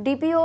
DPO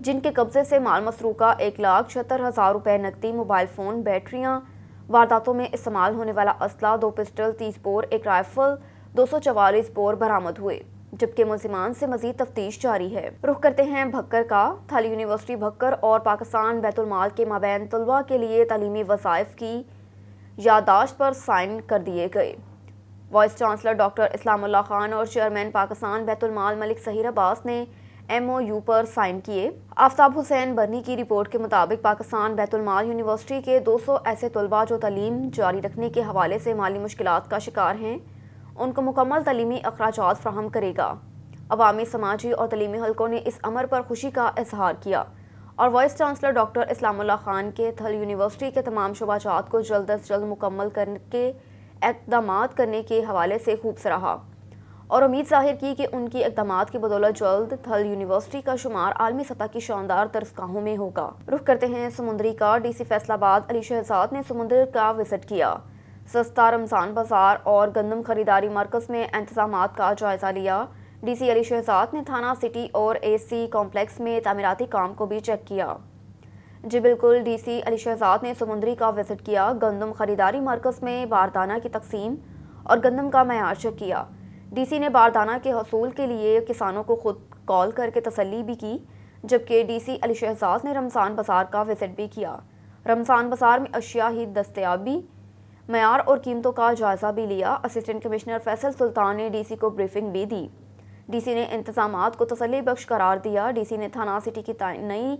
جن کے قبضے سے مال مسروقہ 1,76,000 روپے نقدی، موبائل فون، بیٹریاں، وارداتوں میں استعمال ہونے والا اسلحہ، 2 پسٹل، 30 بور، 1 رائفل، 244 بور برآمد ہوئے، جبکہ ملزمان سے مزید تفتیش جاری ہے۔ رخ کرتے ہیں بھکر کا۔ تھل یونیورسٹی بھکر اور پاکستان بیت المال کے مابین طلباء کے لیے تعلیمی وظائف کی یادداشت پر سائن کر دیے گئے۔ وائس چانسلر ڈاکٹر اسلام اللہ خان اور چیئرمین پاکستان بیت المال ملک ظہیر عباس نے MOU پر سائن کیے۔ آفتاب حسین برنی کی رپورٹ کے مطابق پاکستان بیت المال یونیورسٹی کے 200 ایسے طلباء جو تعلیم جاری رکھنے کے حوالے سے مالی مشکلات کا شکار ہیں، ان کو مکمل تعلیمی اخراجات فراہم کرے گا۔ عوامی، سماجی اور تعلیمی حلقوں نے اس امر پر خوشی کا اظہار کیا اور وائس چانسلر ڈاکٹر اسلام اللہ خان کے تھل یونیورسٹی کے تمام شعبہ جات کو جلد از جلد مکمل کرنے کے اقدامات کرنے کے حوالے سے خوب سراہا اور امید ظاہر کی کہ ان کی اقدامات کی بدولت جلد تھل یونیورسٹی کا شمار عالمی سطح کی شاندار درسگاہوں میں ہوگا۔ رخ کرتے ہیں سمندری کا۔ DC فیصل آباد علی شہزاد نے سمندر کا وزٹ کیا، سستا رمضان بازار اور گندم خریداری مرکز میں انتظامات کا جائزہ لیا۔ DC علی شہزاد نے تھانہ سٹی اور AC کمپلیکس میں تعمیراتی کام کو بھی چیک کیا۔ جی بالکل، DC علی شہزاد نے سمندری کا وزٹ کیا، گندم خریداری مرکز میں باردانہ کی تقسیم اور گندم کا معیار چیک کیا۔ DC نے باردانہ کے حصول کے لیے کسانوں کو خود کال کر کے تسلی بھی کی، جبکہ DC علی شہزاد نے رمضان بازار کا وزٹ بھی کیا۔ رمضان بازار میں اشیاء کی دستیابی، معیار اور قیمتوں کا جائزہ بھی لیا۔ اسسٹنٹ کمشنر فیصل سلطان نے DC کو بریفنگ بھی دی۔ DC نے انتظامات کو تسلی بخش قرار دیا۔ DC نے تھانہ سٹی کی نئی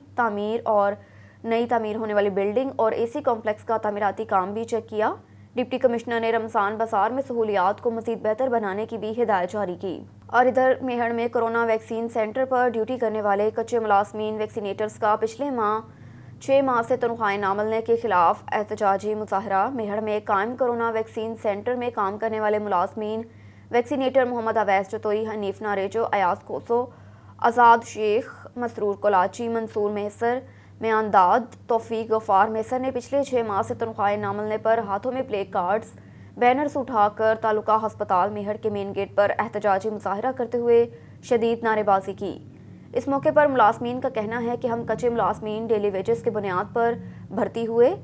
تعمیر ہونے والی بلڈنگ اور AC کمپلیکس کا تعمیراتی کام بھی چیک کیا۔ ڈپٹی کمشنر نے رمضان بازار میں سہولیات کو مزید بہتر بنانے کی بھی ہدایت جاری کی۔ اور ادھر میہڑ میں کورونا ویکسین سینٹر پر ڈیوٹی کرنے والے کچے ملازمین ویکسینیٹرز کا پچھلے 6 ماہ سے تنخواہیں نہ ملنے کے خلاف احتجاجی مظاہرہ۔ میہڑ میں قائم کورونا ویکسین سینٹر میں کام کرنے والے ملازمین ویکسینیٹر محمد اویس جتوئی، حنیف ناریجو، ایاز کوسو، آزاد شیخ، مسرور کولاچی، منصور محسر، میانداد، توفیق غفار محسر نے پچھلے 6 ماہ سے تنخواہیں نہ ملنے پر ہاتھوں میں پلے کارڈز، بینرز اٹھا کر تعلقہ ہسپتال میہڑ کے مین گیٹ پر احتجاجی مظاہرہ کرتے ہوئے شدید نعرے بازی کی۔ اس موقع پر ملازمین کا کہنا ہے کہ ہم کچے ملازمین ڈیلی ویجز کی بنیاد پر بھرتی ہوئے،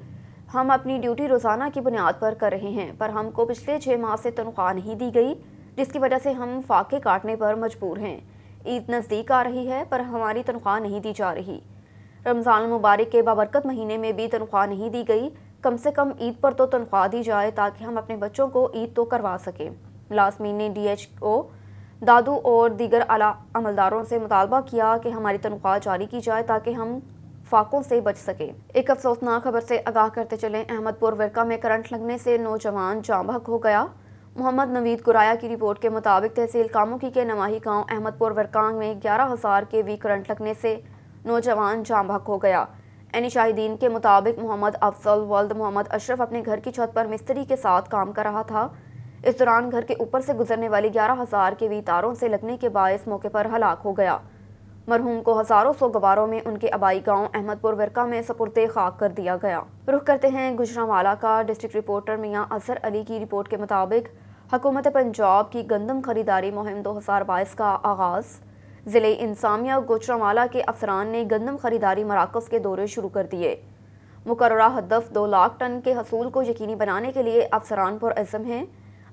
ہم اپنی ڈیوٹی روزانہ کی بنیاد پر کر رہے ہیں، پر ہم کو پچھلے 6 ماہ سے تنخواہ نہیں دی گئی، جس کی وجہ سے ہم فاقے کاٹنے پر مجبور ہیں۔ عید نزدیک آ رہی ہے پر ہماری تنخواہ نہیں دی جا رہی۔ رمضان المبارک کے بابرکت مہینے میں بھی تنخواہ نہیں دی گئی، کم سے کم عید پر تو تنخواہ دی جائے تاکہ ہم اپنے بچوں کو عید تو کروا سکیں۔ ملازمین نے DHO دادو اور دیگر اعلیٰ عملداروں سے مطالبہ کیا کہ ہماری تنخواہ جاری کی جائے تاکہ ہم فاقوں سے بچ سکیں۔ ایک افسوسناک خبر سے آگاہ کرتے چلیں، احمد پور ورکہ میں کرنٹ لگنے سے نوجوان جاں بحق ہو گیا۔ محمد نوید گرایا کی رپورٹ کے مطابق تحصیل کاموکی کے نواحی گاؤں احمد پور ورکہ میں 11,000 kV کرنٹ لگنے سے نوجوان جاں بحق ہو گیا۔ عینی شاہدین کے مطابق محمد افضل ولد محمد اشرف اپنے گھر کی چھت پر مستری کے ساتھ کام کر رہا تھا۔ اس دوران گھر کے اوپر سے گزرنے والی 11,000 kV تاروں سے لگنے کے باعث موقع پر ہلاک ہو گیا۔ مرحوم کو ہزاروں سوگواروں میں ان کے آبائی گاؤں احمد پور ورکہ میں سپرد خاک کر دیا گیا۔ رخ کرتے ہیں گوجرانوالہ کا۔ ڈسٹرکٹ رپورٹر میاں اظہر علی کی رپورٹ کے مطابق حکومت پنجاب کی گندم خریداری مہم 2022 کا آغاز۔ ضلع انتظامیہ گوجرانوالہ کے افسران نے گندم خریداری مراکز کے دورے شروع کر دیے۔ مقررہ ہدف 2 لاکھ ٹن کے حصول کو یقینی بنانے کے لیے افسران پرعزم ہیں۔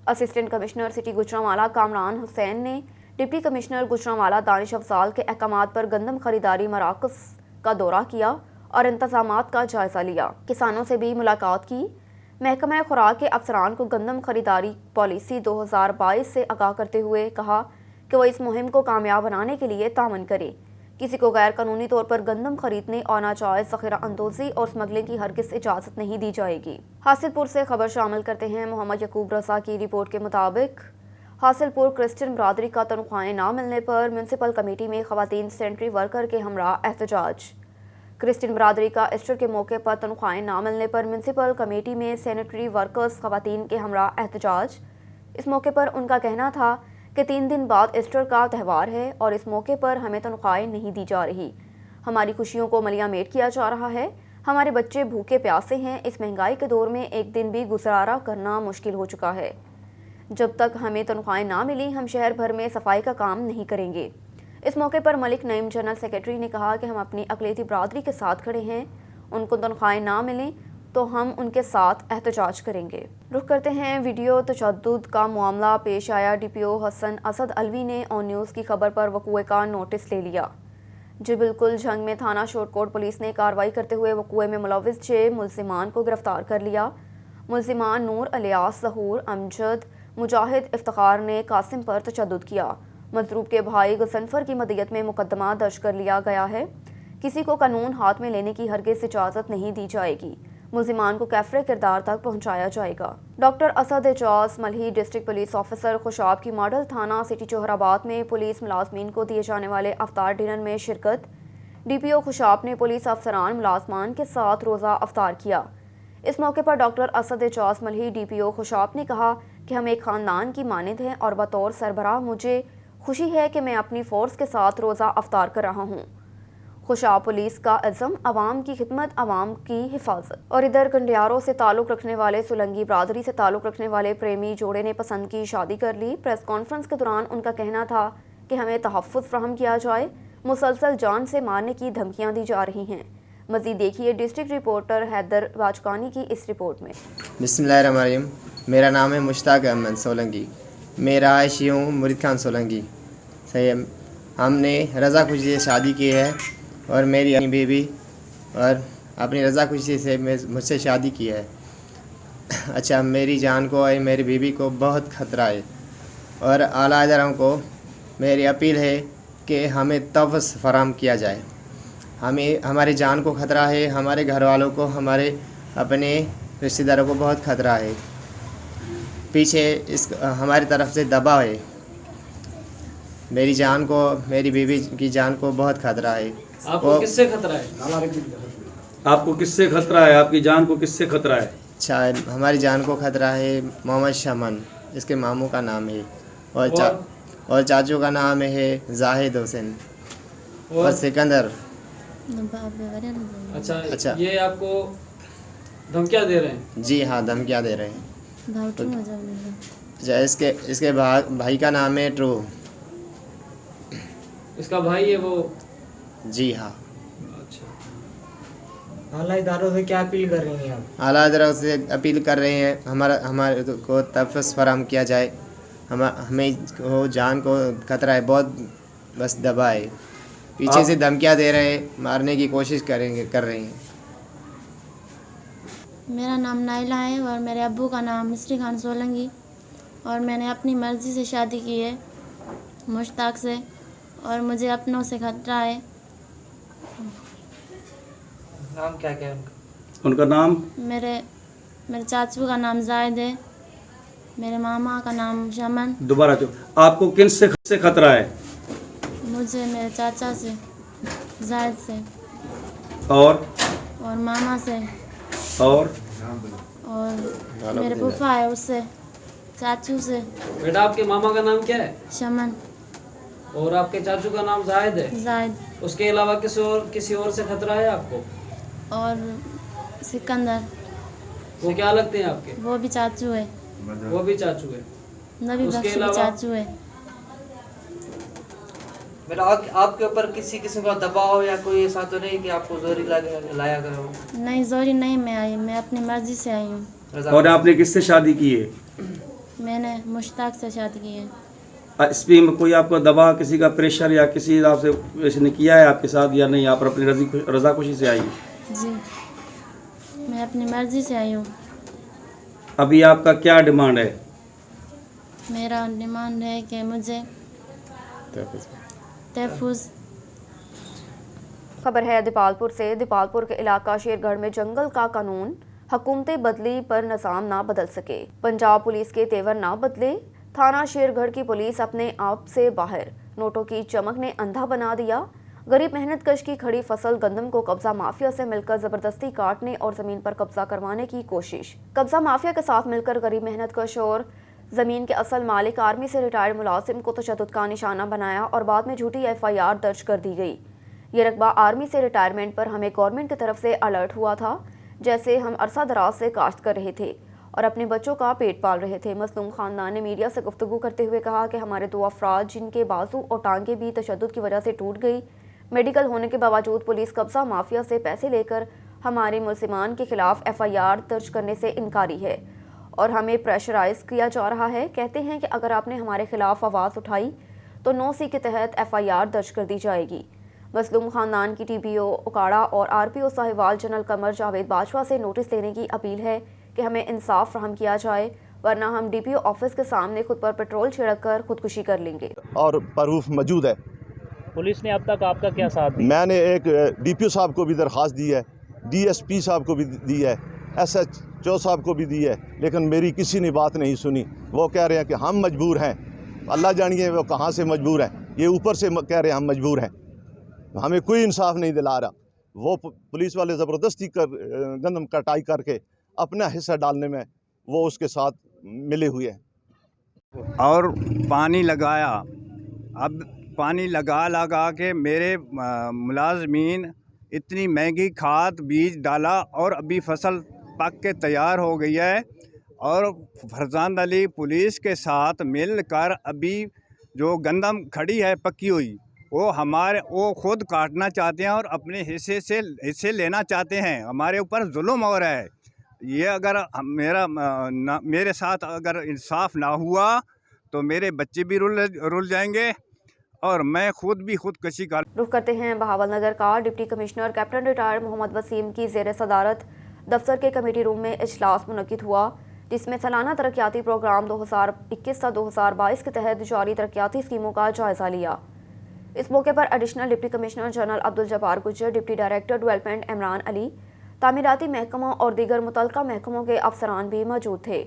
Assistant commissioner city Gujranwala Kamran Hussain نے ڈپٹی کمشنر گوجرانوالہ دانش افضال کے احکامات پر گندم خریداری مراکز کا دورہ کیا اور انتظامات کا جائزہ لیا۔ کسانوں سے بھی ملاقات کی۔ محکمہ خوراک کے افسران کو گندم خریداری پالیسی 2022 سے آگاہ کرتے ہوئے کہا کہ وہ اس مہم کو کامیاب بنانے کے لیے تعاون کرے۔ کسی کو غیر قانونی طور پر گندم خریدنے اور ناجائز ذخیرہ اندوزی اور اسمگلنگ کی ہرگز اجازت نہیں دی جائے گی۔ حاصل پور سے خبر شامل کرتے ہیں۔ محمد یعقوب رضا کی رپورٹ کے مطابق حاصل پور کرسچن برادری کا تنخواہیں نہ ملنے پر میونسپل کمیٹی میں خواتین سینیٹری ورکر کے ہمراہ احتجاج۔ کرسچن برادری کا ایسٹر کے موقع پر تنخواہیں نہ ملنے پر میونسپل کمیٹی میں سینیٹری ورکرز خواتین کے ہمراہ احتجاج۔ اس موقع پر ان کا کہنا تھا کہ 3 دن بعد ایسٹر کا تہوار ہے اور اس موقع پر ہمیں تنخواہیں نہیں دی جا رہی، ہماری خوشیوں کو ملیہ میٹ کیا جا رہا ہے، ہمارے بچے بھوکے پیاسے ہیں۔ اس مہنگائی کے دور میں ایک دن بھی گزارا کرنا مشکل ہو چکا ہے۔ جب تک ہمیں تنخواہیں نہ ملی ہم شہر بھر میں صفائی کا کام نہیں کریں گے۔ اس موقع پر ملک نعیم جنرل سیکرٹری نے کہا کہ ہم اپنی اقلیتی برادری کے ساتھ کھڑے ہیں، ان کو تنخواہیں نہ ملیں تو ہم ان کے ساتھ احتجاج کریں گے۔ رخ کرتے ہیں ویڈیو تشدد کا معاملہ پیش آیا۔ ڈی پی او حسن اسد علوی نے آن نیوز کی خبر پر وقوع کا نوٹس لے لیا۔ جی بالکل، جھنگ میں تھانہ شورٹ کوٹ پولیس نے کارروائی کرتے ہوئے وقوع میں ملوث 6 ملزمان کو گرفتار کر لیا۔ ملزمان نور، الیاس، ظہور، امجد، مجاہد، افتخار نے قاسم پر تشدد کیا۔ مضروب کے بھائی غضنفر کی مدیت میں مقدمہ درج کر لیا گیا ہے۔ کسی کو قانون ہاتھ میں لینے کی ہرگز اجازت نہیں دی جائے گی۔ ملزمان کو کیفر کردار تک پہنچایا جائے گا۔ Doctor Asad Ijaz Malhi district police officer Khushab کی ماڈل تھانہ سٹی چوہر آباد میں پولیس ملازمین کو دیے جانے والے افطار ڈنر میں شرکت۔ ڈی پی او خوشاب نے پولیس افسران ملازمان کے ساتھ روزہ افطار کیا۔ اس موقع پر doctor Asad Ijaz Malhi D P او خوشاب نے کہا کہ ہم ایک خاندان کی مانند ہیں اور بطور سربراہ مجھے خوشی ہے کہ میں اپنی فورس کے ساتھ روزہ افطار کر رہا ہوں۔ خوشاب پولیس کا عزم، عوام کی خدمت، عوام کی حفاظت۔ اور ادھر کنڈیاروں سے تعلق رکھنے والے سولنگی برادری سے تعلق رکھنے والے پریمی جوڑے نے پسند کی شادی کر لی۔ پریس کانفرنس کے دوران ان کا کہنا تھا کہ ہمیں تحفظ فراہم کیا جائے، مسلسل جان سے مارنے کی دھمکیاں دی جا رہی ہیں۔ مزید دیکھیے ڈسٹرکٹ رپورٹر حیدر واجکانی کی اس رپورٹ میں۔ بسم اللہ الرحمن الرحیم۔ میرا نام ہے مشتاق احمد سولنگی، میں رہائشی ہوں مرید خان سولنگی۔ صحیح، ہم نے رضا خوشی سے شادی کی ہے اور میری اپنی بیوی اور اپنی رضا خوشی سے مجھ سے شادی کی ہے۔ اچھا، میری جان کو اور میری بیوی کو بہت خطرہ ہے اور اعلیٰ اداروں کو میری اپیل ہے کہ ہمیں تحفظ فراہم کیا جائے۔ ہماری جان کو خطرہ ہے، ہمارے گھر والوں کو، ہمارے اپنے رشتہ داروں کو بہت خطرہ ہے۔ پیچھے ہماری طرف سے دباؤ ہے۔ میری جان کو، میری بیوی کی جان کو بہت خطرہ ہے۔ آپ کو کس سے خطرہ ہے؟ آپ کو کس سے خطرہ ہے؟ آپ کی جان کو کس سے خطرہ ہے؟ اچھا، ہماری جان کو خطرہ ہے محمد شمن، اس کے ماموں کا نام ہے، اور چاچو کا نام ہے زاہد حسین اور سکندر۔ اچھا، یہ آپ کو دھمکیاں دے رہے ہیں؟ جی ہاں، دھمکیاں دے رہے ہیں۔ اچھا، اس کے بھائی کا نام ہے ٹرو۔ اس کا بھائی ہے وہ؟ جی ہاں۔ اعلیٰ اداروں سے کیا اپیل کر رہی ہیں آپ؟ اعلیٰ اداروں سے اپیل کر رہے ہیں ہمارے کو تحفظ فراہم کیا جائے۔ ہمیں جان کو خطرہ ہے بہت، بس دبا ہے، پیچھے سے دھمکیاں دے رہے ہیں، مارنے کی کوشش کر رہے ہیں۔ میرا نام نائلہ ہے اور میرے ابو کا نام مصری خان سولنگی، اور میں نے اپنی مرضی سے شادی کی ہے مشتاق سے، اور مجھے اپنوں سے خطرہ ہے۔ نام کیا ہے ان کا نام؟ میرے چاچو کا نام زاہد ہے، میرے ماما کا نام شمن۔ دوبارہ آپ کو کن سے خطرہ ہے؟ مجھے میرے چاچا سے، زاہد سے، اور ماما سے، اور میرے پھوپھا ہے اس سے، چاچو سے۔ بیٹا، آپ کے ماما کا نام کیا ہے؟ شمن۔ اور آپ کے چاچو کا نام زاہد ہے؟ زاہد۔ اس کے علاوہ کسی اور سے خطرہ ہے آپ کو؟ اور سکندر۔ وہ کیا لگتے ہیں آپ کے؟ وہ بھی چاچو ہے۔ وہ بھی چاچو ہے؟ نبی اس کے بخش بھی علاوہ؟ چاچو ہے۔ آپ کے اوپر کسی قسم کا دباؤ یا کوئی ایسا تو نہیں کہ آپ کو زوری لایا گیا ہو؟ نہیں، زوری نہیں میں آئی، میں اپنی مرضی سے آئی ہوں۔ اور آپ نے کس سے شادی کی ہے؟ میں نے مشتاق سے شادی کی ہے۔ اس پہ کوئی آپ کو دبا، کسی کا پریشر یا کسی آپ سے اس نے کیا ہے آپ کے ساتھ یا نہیں؟ آپ اپنی رضا خوشی سے آئی؟ جی، میں اپنی مرضی سے آئی ہوں۔ ابھی آپ کا کیا ڈیمانڈ ہے؟ میرا ڈیمانڈ ہے کہ مجھے تحفظ۔ خبر ہے دیپالپور سے۔ دیپالپور کے علاقہ شیر گڑھ میں جنگل کا قانون حکومتیں بدلی پر نظام نہ بدل سکے۔ پنجاب پولیس کے تیور نہ بدلے، تھانہ شیر گڑھ کی پولیس اپنے آپ سے باہر، نوٹوں کی چمک نے اندھا بنا دیا۔ غریب محنت کش کی کھڑی فصل گندم کو قبضہ مافیا سے مل کر زبردستی کاٹنے اور زمین پر قبضہ کروانے کی کوشش۔ قبضہ مافیا کے ساتھ مل کر غریب محنت کش اور زمین کے اصل مالک آرمی سے ریٹائرڈ ملازم کو تشدد کا نشانہ بنایا اور بعد میں جھوٹی FIR درج کر دی گئی۔ یہ رقبہ آرمی سے ریٹائرمنٹ پر ہمیں گورنمنٹ کی طرف سے الرٹ ہوا تھا، جیسے ہم عرصہ دراز سے کاشت کر رہے تھے اور اپنے بچوں کا پیٹ پال رہے تھے۔ مظلوم خاندان نے میڈیا سے گفتگو کرتے ہوئے کہا کہ ہمارے 2 افراد جن کے بازو اور ٹانگیں بھی تشدد کی وجہ سے ٹوٹ گئی، میڈیکل ہونے کے باوجود پولیس قبضہ مافیا سے پیسے لے کر ہمارے ملزمان کے خلاف FIR درج کرنے سے انکاری ہے اور ہمیں پریشرائز کیا جا رہا ہے۔ کہتے ہیں کہ اگر آپ نے ہمارے خلاف آواز اٹھائی تو 9C کے تحت FIR درج کر دی جائے گی۔ مظلوم خاندان کی TPO اکاڑا اور RPO ساہیوال جنرل قمر جاوید باجوہ سے نوٹس لینے کی اپیل ہے کہ ہمیں انصاف فراہم کیا جائے، ورنہ ہم DPO آفس کے سامنے خود پر پیٹرول چھڑک کر خودکشی کر لیں گے۔ اور پروف موجود ہے۔ پولیس نے اب تک آپ کا کیا ساتھ دیا؟ میں نے ایک DPO صاحب کو بھی درخواست دی ہے، DSP صاحب کو بھی دی ہے، SHO صاحب کو بھی دی ہے، لیکن میری کسی نے بات نہیں سنی۔ وہ کہہ رہے ہیں کہ ہم مجبور ہیں، اللہ جانیے وہ کہاں سے مجبور ہیں، یہ اوپر سے کہہ رہے ہیں ہم مجبور ہیں، ہمیں کوئی انصاف نہیں دلا رہا۔ وہ پولیس والے زبردستی گندم کٹائی کر کے اپنا حصہ ڈالنے میں وہ اس کے ساتھ ملے ہوئے ہیں۔ اور پانی لگایا، اب پانی لگا کے میرے ملازمین اتنی مہنگی کھاد بیج ڈالا اور ابھی فصل پک کے تیار ہو گئی ہے، اور فرزان علی پولیس کے ساتھ مل کر ابھی جو گندم کھڑی ہے پکی ہوئی وہ خود کاٹنا چاہتے ہیں اور اپنے حصے لینا چاہتے ہیں۔ ہمارے اوپر ظلم ہو رہا ہے۔ یہ اگر میرے ساتھ اگر انصاف نہ ہوا تو میرے بچے بھی رل جائیں گے اور میں خود بھی خودکشی کا۔ رخ کرتے ہیں بہاول نگر کا۔ Deputy commissioner captain retired Muhammad Waseem کی زیر صدارت دفتر کے کمیٹی روم میں اجلاس منعقد ہوا، جس میں سالانہ ترقیاتی پروگرام 2021 تا 2022 کے تحت جاری ترقیاتی اسکیموں کا جائزہ لیا۔ اس موقع پر additional deputy commissioner general Abdul Jabbar Gujjar, deputy director development Imran Ali, تعمیراتی محکموں اور دیگر متعلقہ محکموں کے افسران بھی موجود تھے۔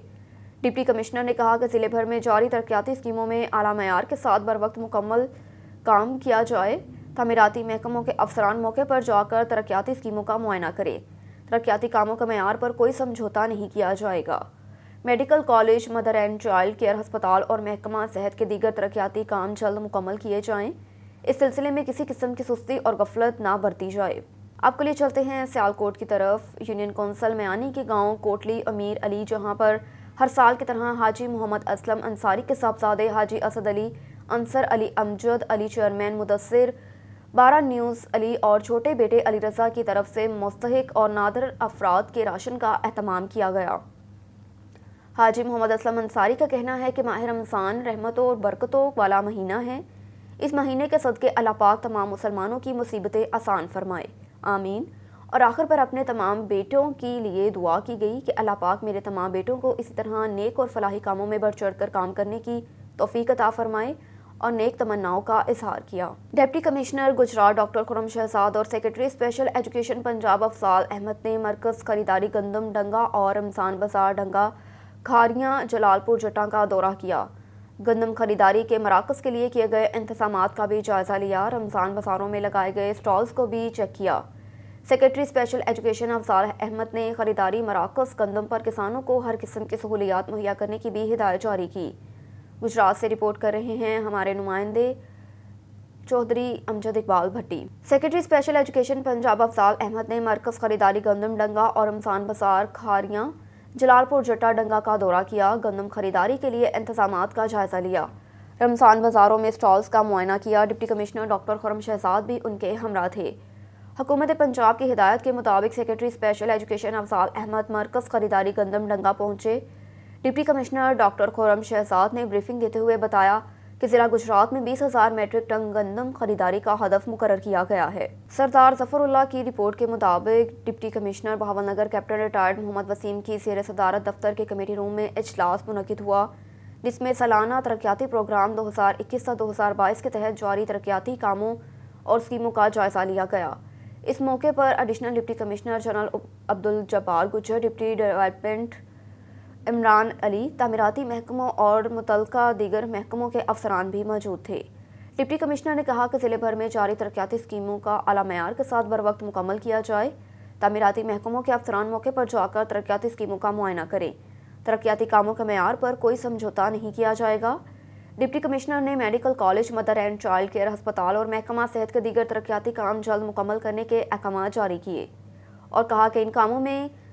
ڈپٹی کمشنر نے کہا کہ ضلع بھر میں جاری ترقیاتی اسکیموں میں اعلیٰ معیار کے ساتھ بروقت مکمل کام کیا جائے۔ تعمیراتی محکموں کے افسران موقع پر جا کر ترقیاتی اسکیموں کا معائنہ کریں۔ ترقیاتی کاموں کے معیار پر کوئی سمجھوتہ نہیں کیا جائے گا۔ Medical college, mother and child care ہسپتال اور محکمہ صحت کے دیگر ترقیاتی کام جلد مکمل کیے جائیں۔ اس سلسلے میں کسی قسم کی سستی اور غفلت نہ برتی جائے۔ آپ کے لیے چلتے ہیں سیالکوٹ کی طرف۔ یونین کونسل میانی کے گاؤں کوٹلی امیر علی، جہاں پر ہر سال کی طرح حاجی محمد اسلم انصاری کے صاحبزادے حاجی اسد علی، انصر علی، امجد علی، چیئرمین مدثر 12 نیوز علی اور چھوٹے بیٹے علی رضا کی طرف سے مستحق اور نادر افراد کے راشن کا اہتمام کیا گیا۔ حاجی محمد اسلم انصاری کا کہنا ہے کہ ماہ رمضان رحمتوں اور برکتوں والا مہینہ ہے۔ اس مہینے کے صدقے اللہ پاک تمام مسلمانوں کی مصیبتیں آسان فرمائے، آمین۔ اور آخر پر اپنے تمام بیٹوں کے لیے دعا کی گئی کہ اللہ پاک میرے تمام بیٹوں کو اسی طرح نیک اور فلاحی کاموں میں بڑھ چڑھ کر کام کرنے کی توفیق عطا فرمائے، اور نیک تمناؤں کا اظہار کیا۔ Deputy commissioner Gujrat doctor Khurram Shahzad اور secretary special education Punjab Afzal Ahmad نے مرکز خریداری گندم ڈنگا اور رمضان بازار ڈنگا کھاریاں جلال پور جٹاں کا دورہ کیا۔ گندم خریداری کے مراکز کے لیے کیے گئے انتظامات کا بھی جائزہ لیا۔ رمضان بازاروں میں لگائے گئے سٹالز کو بھی چیک کیا۔ Secretary special education Afzal Ahmad نے خریداری مراکز گندم پر کسانوں کو ہر قسم کی سہولیات مہیا کرنے کی بھی ہدایت جاری کی۔ گجرات سے رپورٹ کر رہے ہیں ہمارے نمائندے Chaudhry Amjad Iqbal Bhatti. Secretary special education Punjab Afzal Ahmad نے مرکز خریداری گندم ڈنگا اور رمضان بازار کھاریاں جلال پور جٹا ڈنگا کا دورہ کیا۔ گندم خریداری کے لیے انتظامات کا جائزہ لیا۔ رمضان بازاروں میں سٹالز کا معائنہ کیا۔ Deputy commissioner doctor Khurram Shahzad بھی ان کے ہمراہ تھے۔ حکومت پنجاب کی ہدایت کے مطابق secretary special education Afzal Ahmad مرکز خریداری گندم ڈنگا پہنچے۔ Deputy commissioner doctor Khurram Shahzad نے بریفنگ دیتے ہوئے بتایا کہ ضلع گجرات میں 20,000 میٹرک ٹن گندم خریداری کا ہدف مقرر کیا گیا ہے۔ سردار ظفر اللہ کی رپورٹ کے مطابق deputy commissioner Bahawalnagar captain retired Muhammad Waseem کی زیر صدارت دفتر کے کمیٹی روم میں اجلاس منعقد ہوا، جس میں سالانہ ترقیاتی پروگرام 2021 تا 2022 کے تحت جاری ترقیاتی کاموں اور اسکیموں کا جائزہ لیا گیا۔ اس موقع پر additional deputy commissioner general Abdul Jabbar Gujjar, deputy development Imran Ali, تعمیراتی محکموں اور متعلقہ دیگر محکموں کے افسران بھی موجود تھے۔ ڈپٹی کمشنر نے کہا کہ ضلع بھر میں جاری ترقیاتی اسکیموں کا اعلیٰ معیار کے ساتھ بروقت مکمل کیا جائے۔ تعمیراتی محکموں کے افسران موقع پر جا کر ترقیاتی اسکیموں کا معائنہ کریں۔ ترقیاتی کاموں کے معیار پر کوئی سمجھوتہ نہیں کیا جائے گا۔ ڈپٹی کمشنر نے medical college, mother and child care ہسپتال اور محکمہ صحت کے دیگر ترقیاتی کام جلد مکمل کرنے کے احکامات جاری کیے اور کہا کہ ان کاموں میں